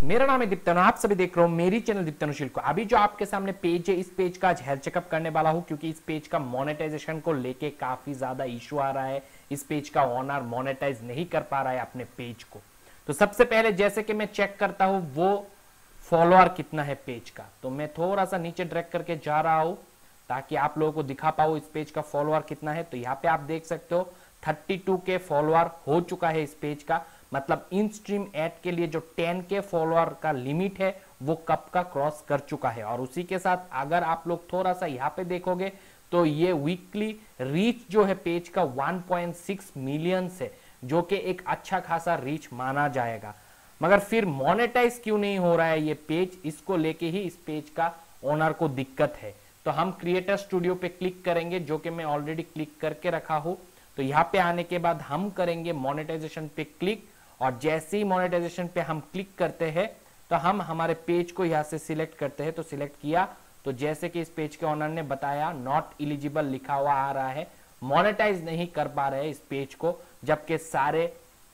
मेरा नाम है दीप्तन, आप सभी देख रहे हो मेरी चैनल दीप्तनुशील को। अभी जो आपके सामने पेज है, इस पेज का आज हेल्थ चेकअप करने वाला हूं, क्योंकि इस पेज का मोनेटाइजेशन को लेके काफी ज्यादा इशू आ रहा है। इस पेज का ओनर मोनेटाइज नहीं कर पा रहा है अपने पेज को। तो सबसे पहले जैसे कि मैं चेक करता हूं वो फॉलोअर कितना है पेज का, तो मैं थोड़ा सा नीचे ड्रैग करके जा रहा हूं ताकि आप लोगों को दिखा पाऊं इस पेज का फॉलोअर कितना है। तो यहाँ पे आप देख सकते हो 32 के फॉलोअर हो चुका है इस पेज का। मतलब इन स्ट्रीम एड के लिए जो 10 के फॉलोअर का लिमिट है वो कब का क्रॉस कर चुका है। और उसी के साथ अगर आप लोग थोड़ा सा यहाँ पे देखोगे तो ये वीकली रीच जो है पेज का 1.6 मिलियन से, जो कि एक अच्छा खासा रीच माना जाएगा। मगर फिर मोनेटाइज क्यों नहीं हो रहा है ये पेज, इसको लेके ही इस पेज का ओनर को दिक्कत है। तो हम क्रिएटर स्टूडियो पे क्लिक करेंगे, जो कि मैं ऑलरेडी क्लिक करके रखा हूं। तो यहाँ पे आने के बाद हम करेंगे मोनेटाइजेशन पे क्लिक, और जैसे ही मोनेटाइजेशन पे हम क्लिक करते हैं तो हम हमारे पेज को यहाँ से सिलेक्ट करते हैं। तो सिलेक्ट किया तो जैसे कि इस पेज के ओनर ने बताया नॉट एलिजिबल लिखा हुआ आ रहा है, मोनेटाइज नहीं कर पा रहे इस पेज को, जबकि सारे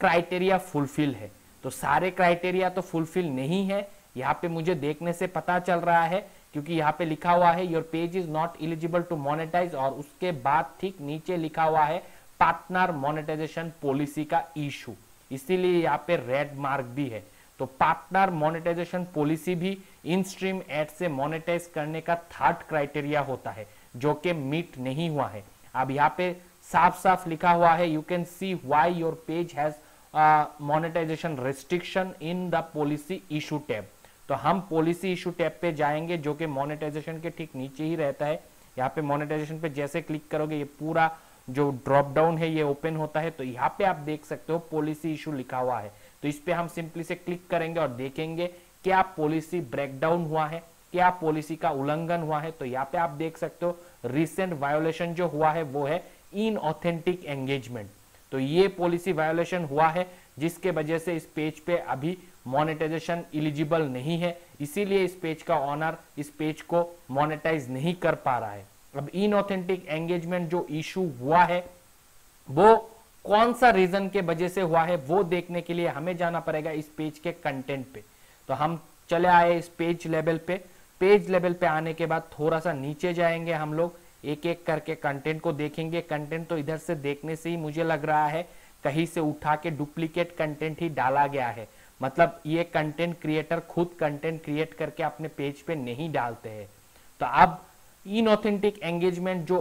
क्राइटेरिया फुलफिल है। तो सारे क्राइटेरिया तो फुलफिल नहीं है, यहाँ पे मुझे देखने से पता चल रहा है, क्योंकि यहाँ पे लिखा हुआ है your page is not eligible to monetise, और उसके बाद ठीक नीचे लिखा हुआ है पार्टनर मोनेटाइजेशन पॉलिसी का इशू, इसीलिए यहाँ पे रेड मार्क भी है। तो पार्टनर मोनेटाइजेशन पॉलिसी भी इन स्ट्रीम एड से मोनेटाइज करने का थर्ड क्राइटेरिया होता है, जो कि मीट नहीं हुआ है। अब यहाँ पे साफ साफ लिखा हुआ है you can see why your page has monetisation restriction in the policy issue tab. तो हम पॉलिसी इशू टैब पे जाएंगे, जो कि मोनेटाइजेशन के ठीक नीचे ही रहता है। यहाँ पे मोनेटाइजेशन पे जैसे क्लिक करोगे ये पूरा जो ड्रॉप डाउन है ये ओपन होता है। तो यहाँ पे आप देख सकते हो पॉलिसी इशू लिखा हुआ है। तो इस पे हम सिंपली से क्लिक करेंगे और देखेंगे क्या पॉलिसी ब्रेकडाउन हुआ है, क्या पॉलिसी का उल्लंघन हुआ है। तो यहाँ पे आप देख सकते हो रिसेंट वायोलेशन जो हुआ है वो है इनऑथेंटिक एंगेजमेंट। तो ये पॉलिसी वायोलेशन हुआ है, जिसके वजह से इस पेज पे अभी मोनेटाइजेशन एलिजिबल नहीं है, इसीलिए इस पेज का ओनर इस पेज को मोनेटाइज नहीं कर पा रहा है। अब इनऑथेंटिक एंगेजमेंट जो इशू हुआ है वो कौन सा रीजन के वजह से हुआ है, वो देखने के लिए हमें जाना पड़ेगा इस पेज के कंटेंट पे। तो हम चले आए इस पेज लेवल पे। पेज लेवल पे आने के बाद थोड़ा सा नीचे जाएंगे, हम लोग एक एक करके कंटेंट को देखेंगे। कंटेंट तो इधर से देखने से ही मुझे लग रहा है कहीं से उठा के डुप्लीकेट कंटेंट ही डाला गया है। मतलब ये कंटेंट क्रिएटर खुद कंटेंट क्रिएट करके अपने पेज पे नहीं डालते हैं। तो अब इनऑथेंटिक एंगेजमेंट जो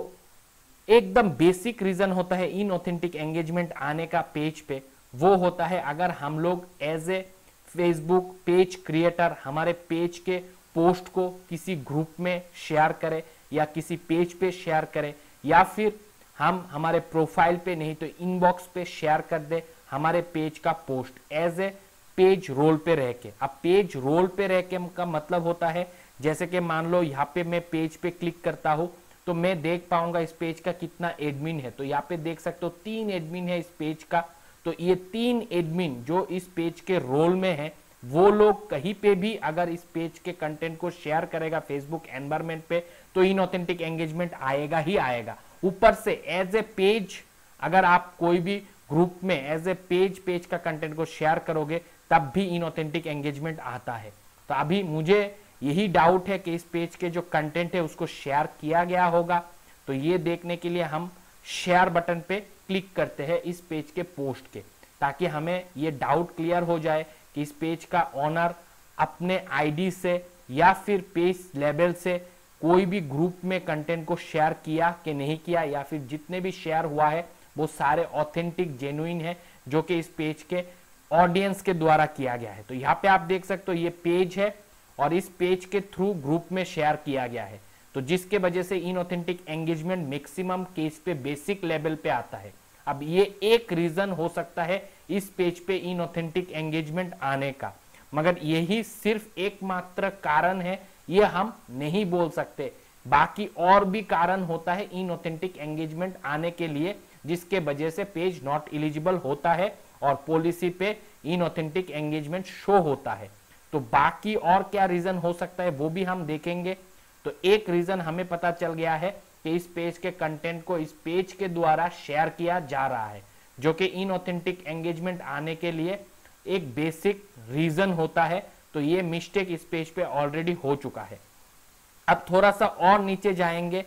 एकदम बेसिक रीजन होता है इनऑथेंटिक एंगेजमेंट आने का पेज पे, वो होता है अगर हम लोग as a Facebook page creator हमारे पेज के पोस्ट को किसी ग्रुप में शेयर करें या किसी पेज पे शेयर करें, या फिर हम हमारे प्रोफाइल पे नहीं तो इनबॉक्स पे शेयर कर दे हमारे पेज का post as a page role पे रह के। अब पेज रोल पे रह के का मतलब होता है, जैसे कि मान लो यहाँ पे मैं पेज पे क्लिक करता हूँ तो मैं देख पाऊंगा इस पेज का कितना एडमिन है। तो यहाँ पे देख सकते हो 3 एडमिन है इस पेज का। तो ये 3 एडमिन जो इस पेज के रोल में है, वो लोग कहीं पे भी अगर इस पेज के कंटेंट को शेयर करेगा फेसबुक एनवायरमेंट पे तो इनऑथेंटिक एंगेजमेंट आएगा ही आएगा। ऊपर से एज ए पेज अगर आप कोई भी ग्रुप में एज ए पेज का कंटेंट को शेयर करोगे तब भी इनऑथेंटिक एंगेजमेंट आता है। तो अभी मुझे यही डाउट है कि इस पेज के जो कंटेंट है उसको शेयर किया गया होगा। तो ये देखने के लिए हम शेयर बटन पे क्लिक करते हैं इस पेज के पोस्ट के, ताकि हमें ये डाउट क्लियर हो जाए कि इस पेज का ओनर अपने आईडी से या फिर पेज लेवल से कोई भी ग्रुप में कंटेंट को शेयर किया कि नहीं किया, या फिर जितने भी शेयर हुआ है वो सारे ऑथेंटिक जेन्युइन है जो कि इस पेज के ऑडियंस के द्वारा किया गया है। तो यहाँ पे आप देख सकते हो ये पेज है और इस पेज के थ्रू ग्रुप में शेयर किया गया है, तो जिसके वजह से इनऑथेंटिक एंगेजमेंट मैक्सिमम केस पे बेसिक लेवल पे आता है। अब ये एक रीजन हो सकता है इस पेज पे इनऑथेंटिक एंगेजमेंट आने का, मगर यही सिर्फ एकमात्र कारण है ये हम नहीं बोल सकते। बाकी और भी कारण होता है इनऑथेंटिक एंगेजमेंट आने के लिए, जिसके वजह से पेज नॉट एलिजिबल होता है और पॉलिसी पे इनऑथेंटिक एंगेजमेंट शो होता है। तो बाकी और क्या रीजन हो सकता है वो भी हम देखेंगे। तो एक रीजन हमें पता चल गया है कि इस पेज के कंटेंट को इस पेज के द्वारा शेयर किया जा रहा है, जो कि इनऑथेंटिक एंगेजमेंट आने के लिए एक बेसिक रीजन होता है। तो ये मिस्टेक इस पेज पे ऑलरेडी हो चुका है। अब थोड़ा सा और नीचे जाएंगे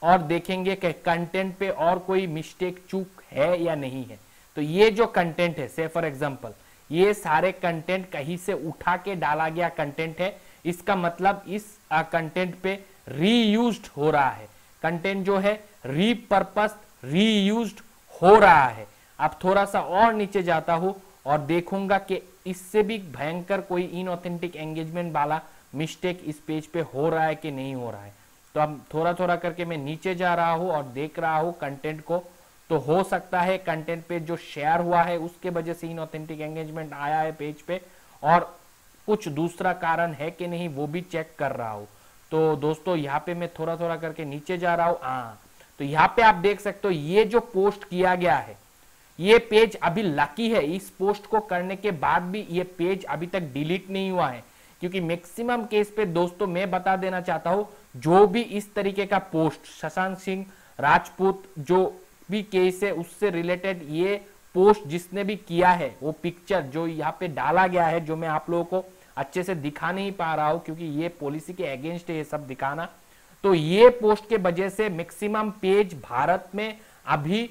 और देखेंगे कि कंटेंट पे और कोई मिस्टेक चूक है या नहीं है। तो ये जो कंटेंट है, से फॉर एग्जांपल ये सारे कंटेंट कहीं से उठा के डाला गया कंटेंट है, इसका मतलब इस कंटेंट पे रीयूज्ड हो रहा है, कंटेंट जो है रीपर्पस रीयूज्ड हो रहा है। अब थोड़ा सा और नीचे जाता हूं और देखूंगा कि इससे भी भयंकर कोई इनऑथेंटिक एंगेजमेंट वाला मिस्टेक इस पेज पे हो रहा है कि नहीं हो रहा है। तो अब थोड़ा थोड़ा करके मैं नीचे जा रहा हूं और देख रहा हूं कंटेंट को, तो हो सकता है कंटेंट पे जो शेयर हुआ है उसके वजह से इनऑथेंटिक एंगेजमेंट आया है पेज पे, और कुछ दूसरा कारण है कि नहीं वो भी चेक कर रहा हूं। तो दोस्तों यहाँ पे मैं थोड़ा थोड़ा करके नीचे जा रहा हूं। तो यहाँ पे आप देख सकते हो ये जो पोस्ट किया गया है, ये पेज अभी लकी है, इस पोस्ट को करने के बाद भी ये पेज अभी तक डिलीट नहीं हुआ है, क्योंकि मैक्सिमम केस पे दोस्तों मैं बता देना चाहता हूं, जो भी इस तरीके का पोस्ट सुशांत सिंह राजपूत जो भी केस है उससे रिलेटेड ये पोस्ट जिसने भी किया है, वो पिक्चर जो यहाँ पे डाला गया है, जो मैं आप लोगों को अच्छे से दिखा नहीं पा रहा हूं क्योंकि ये पॉलिसी के अगेंस्ट है ये सब दिखाना, तो ये पोस्ट के वजह से मैक्सिमम पेज भारत में अभी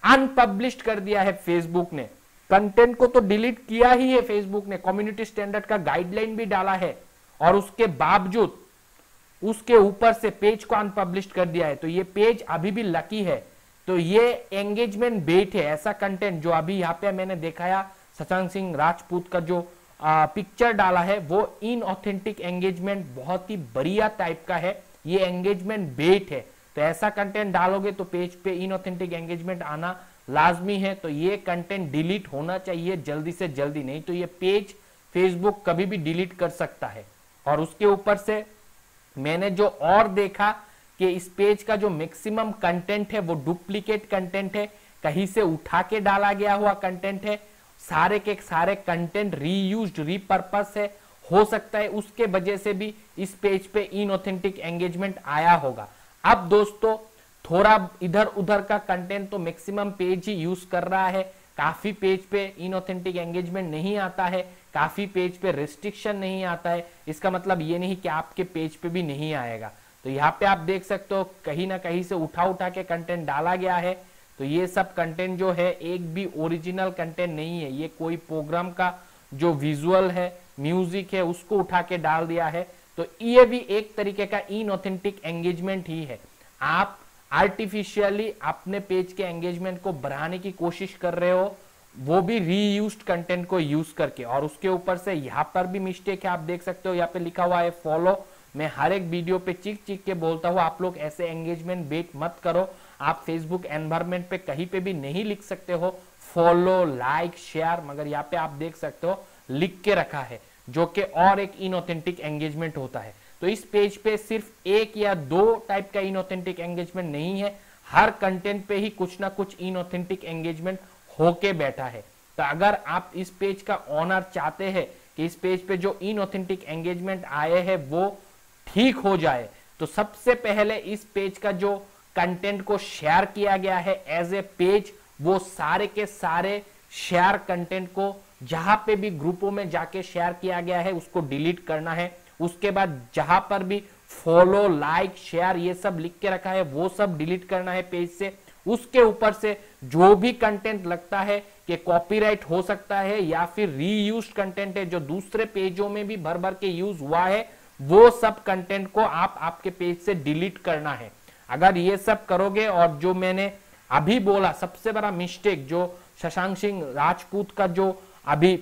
अनपब्लिश्ड कर दिया है फेसबुक ने। कंटेंट को तो डिलीट किया ही है फेसबुक ने, कम्युनिटी स्टैंडर्ड का गाइडलाइन भी डाला है, और उसके बावजूद उसके ऊपर से पेज को अनपब्लिश्ड कर दिया है। तो ये पेज अभी भी लकी है। तो ये एंगेजमेंट बेट है, ऐसा कंटेंट जो अभी यहाँ पे मैंने दिखाया सुशांत सिंह राजपूत का जो पिक्चर डाला है वो इनऑथेंटिक एंगेजमेंट बहुत ही बढ़िया टाइप का है, ये एंगेजमेंट बेट है। तो ऐसा कंटेंट डालोगे तो पेज पे इनऑथेंटिक एंगेजमेंट आना लाजमी है। तो ये कंटेंट डिलीट होना चाहिए जल्दी से जल्दी, नहीं तो ये पेज फेसबुक कभी भी डिलीट कर सकता है। और उसके ऊपर से मैंने जो और देखा कि इस पेज का जो मैक्सिमम कंटेंट है वो डुप्लीकेट कंटेंट है, कहीं से उठा के डाला गया हुआ कंटेंट है, सारे के सारे कंटेंट रीयूज्ड रीपर्पस है। हो सकता है उसके वजह से भी इस पेज पे इनऑथेंटिक एंगेजमेंट आया होगा। अब दोस्तों थोड़ा इधर उधर का कंटेंट तो मैक्सिमम पेज ही यूज कर रहा है, काफी पेज पे इनऑथेंटिक एंगेजमेंट नहीं आता है, काफी पेज पे रेस्ट्रिक्शन नहीं आता है। इसका मतलब ये नहीं कि आपके पेज पे भी नहीं आएगा। तो यहाँ पे आप देख सकते हो कहीं ना कहीं से उठा उठा के कंटेंट डाला गया है। तो ये सब कंटेंट जो है एक भी ओरिजिनल कंटेंट नहीं है, ये कोई प्रोग्राम का जो विजुअल है म्यूजिक है उसको उठा के डाल दिया है। तो ये भी एक तरीके का इनऑथेंटिक एंगेजमेंट ही है। आप आर्टिफिशियली अपने पेज के एंगेजमेंट को बढ़ाने की कोशिश कर रहे हो, वो भी रीयूज्ड कंटेंट को यूज करके। और उसके ऊपर से यहाँ पर भी मिस्टेक है, आप देख सकते हो यहाँ पे लिखा हुआ है फॉलो। मैं हर एक वीडियो पे चीख चीख के बोलता हूँ आप लोग ऐसे एंगेजमेंट बेट मत करो। आप फेसबुक एनवायरमेंट पे कहीं पे भी नहीं लिख सकते हो फॉलो लाइक शेयर, मगर यहाँ पे आप देख सकते हो लिख के रखा है, जो कि और एक इनऑथेंटिक एंगेजमेंट होता है। तो इस पेज पे सिर्फ एक या दो टाइप का इनऑथेंटिक एंगेजमेंट नहीं है, हर कंटेंट पे ही कुछ ना कुछ इनऑथेंटिक एंगेजमेंट होके बैठा है। तो अगर आप इस पेज का ऑनर चाहते हैं कि इस पेज पे जो इनऑथेंटिक एंगेजमेंट आए हैं वो ठीक हो जाए, तो सबसे पहले इस पेज का जो कंटेंट को शेयर किया गया है एज ए पेज, वो सारे के सारे शेयर कंटेंट को जहां पे भी ग्रुपों में जाके शेयर किया गया है उसको डिलीट करना है। उसके बाद जहां पर भी फॉलो लाइक शेयर ये सब लिख के रखा है वो सब डिलीट करना है पेज से। उसके ऊपर से जो भी कंटेंट लगता है कि कॉपीराइट हो सकता है या फिर रीयूज्ड कंटेंट है जो दूसरे पेजों में भी भर भर के यूज हुआ है, वो सब कंटेंट को आप आपके पेज से डिलीट करना है। अगर ये सब करोगे, और जो मैंने अभी बोला सबसे बड़ा मिस्टेक जो सुशांत सिंह राजपूत का जो अभी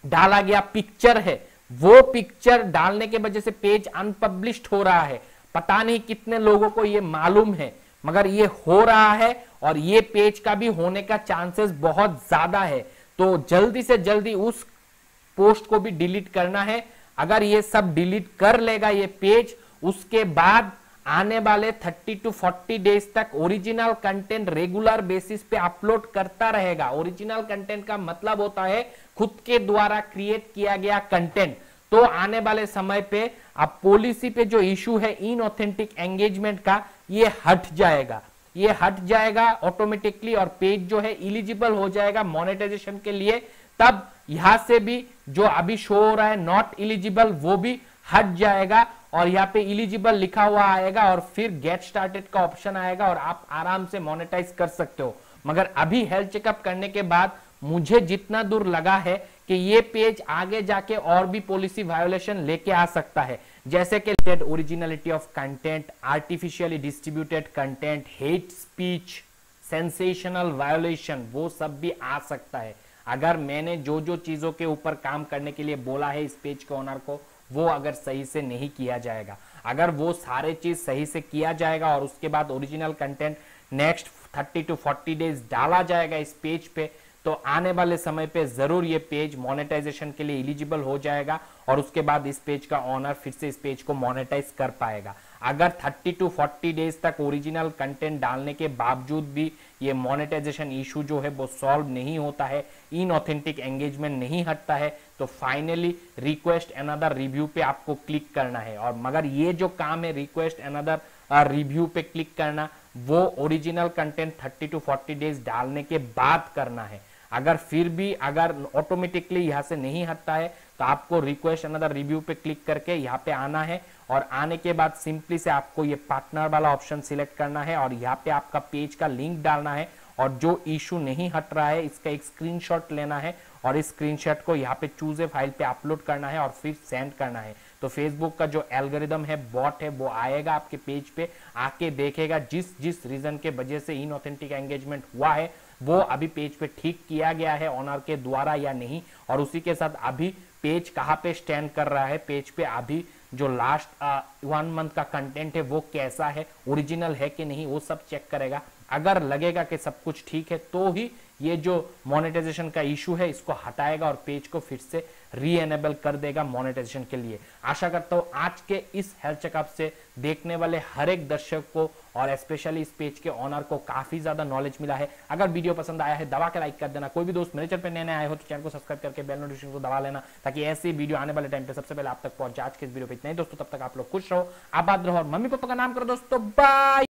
डाला गया पिक्चर है, वो पिक्चर डालने के वजह से पेज अनपब्लिश्ड हो रहा है। पता नहीं कितने लोगों को ये मालूम है, मगर ये हो रहा है और ये पेज का भी होने का चांसेस बहुत ज्यादा है। तो जल्दी से जल्दी उस पोस्ट को भी डिलीट करना है। अगर ये सब डिलीट कर लेगा ये पेज, उसके बाद आने वाले 30 to 40 डेज तक ओरिजिनल कंटेंट रेगुलर बेसिस पे अपलोड करता रहेगा। ओरिजिनल कंटेंट का मतलब होता है खुद के द्वारा क्रिएट किया गया कंटेंट। तो आने वाले समय पे अब पॉलिसी पे जो इशू है इनऑथेंटिक एंगेजमेंट का, ये हट जाएगा, ये हट जाएगा ऑटोमेटिकली, और पेज जो है एलिजिबल हो जाएगा मोनेटाइजेशन के लिए। तब यहां से भी जो अभी शो हो रहा है नॉट इलिजिबल वो भी हट जाएगा और यहाँ पे इलिजिबल लिखा हुआ आएगा और फिर गेट स्टार्टेड का ऑप्शन आएगा और आप आराम से मोनेटाइज कर सकते हो। मगर अभी हेल्थ चेकअप करने के बाद मुझे जितना दूर लगा है कि ये पेज आगे जाके और भी पॉलिसी वायोलेशन लेके आ सकता है, जैसे कि originality of content, artificially distributed content, hate speech, sensational violation, वो सब भी आ सकता है। अगर मैंने जो जो चीजों के ऊपर काम करने के लिए बोला है इस पेज के ओनर को, वो अगर सही से नहीं किया जाएगा, अगर वो सारे चीज सही से किया जाएगा और उसके बाद original content next 30 to 40 days डाला जाएगा इस पेज पे, तो आने वाले समय पे जरूर ये पेज मोनेटाइजेशन के लिए एलिजिबल हो जाएगा और उसके बाद इस पेज का ओनर फिर से इस पेज को मोनेटाइज कर पाएगा। अगर 30 to 40 डेज तक ओरिजिनल कंटेंट डालने के बावजूद भी ये मोनेटाइजेशन इशू जो है वो सॉल्व नहीं होता है, इनऑथेंटिक एंगेजमेंट नहीं हटता है, तो फाइनली रिक्वेस्ट अनदर रिव्यू पे आपको क्लिक करना है। और मगर ये जो काम है रिक्वेस्ट अनदर रिव्यू पे क्लिक करना, वो ओरिजिनल कंटेंट 30 to 40 डेज डालने के बाद करना है। अगर फिर भी अगर ऑटोमेटिकली यहाँ से नहीं हटता है तो आपको रिक्वेस्ट अनदर रिव्यू पे क्लिक करके यहाँ पे आना है और आने के बाद सिंपली से आपको ये पार्टनर वाला ऑप्शन सिलेक्ट करना है और यहाँ पे आपका पेज का लिंक डालना है और जो इशू नहीं हट रहा है इसका एक स्क्रीनशॉट लेना है और इस स्क्रीनशॉट को यहाँ पे चूज ए फाइल पे अपलोड करना है और फिर सेंड करना है। तो फेसबुक का जो एल्गोरिदम है, बॉट है, वो आएगा आपके पेज पे, आके देखेगा जिस जिस रीजन के वजह से इनऑथेंटिक एंगेजमेंट हुआ है वो अभी पेज पे ठीक किया गया है ओनर के द्वारा या नहीं, और उसी के साथ अभी पेज कहाँ पे स्टैंड कर रहा है, पेज पे अभी जो लास्ट 1 मंथ का कंटेंट है वो कैसा है, ओरिजिनल है कि नहीं, वो सब चेक करेगा। अगर लगेगा कि सब कुछ ठीक है तो ही ये जो मोनेटाइजेशन का इशू है इसको हटाएगा और पेज को फिर से री एनेबल कर देगा मोनेटाइजेशन के लिए। आशा करता हूं आज के इस हेल्थ चेकअप से देखने वाले हर एक दर्शक को और स्पेशली इस पेज के ओनर को काफी ज्यादा नॉलेज मिला है। अगर वीडियो पसंद आया है दबा के लाइक कर देना। कोई भी दोस्त मेरे चैनल पे नए आए हो तो चैनल को सब्सक्राइब करके बेल नोटिफिकेशन को दबा लेना ताकि ऐसी वीडियो आने वाले टाइम पे सबसे पहले आप तक पहुंच जाए। आज के इस वीडियो पे इतना ही दोस्तों, तब तक आप लोग खुश रहो, आबाद रहो और मम्मी पापा का नाम करो दोस्तों। बाय।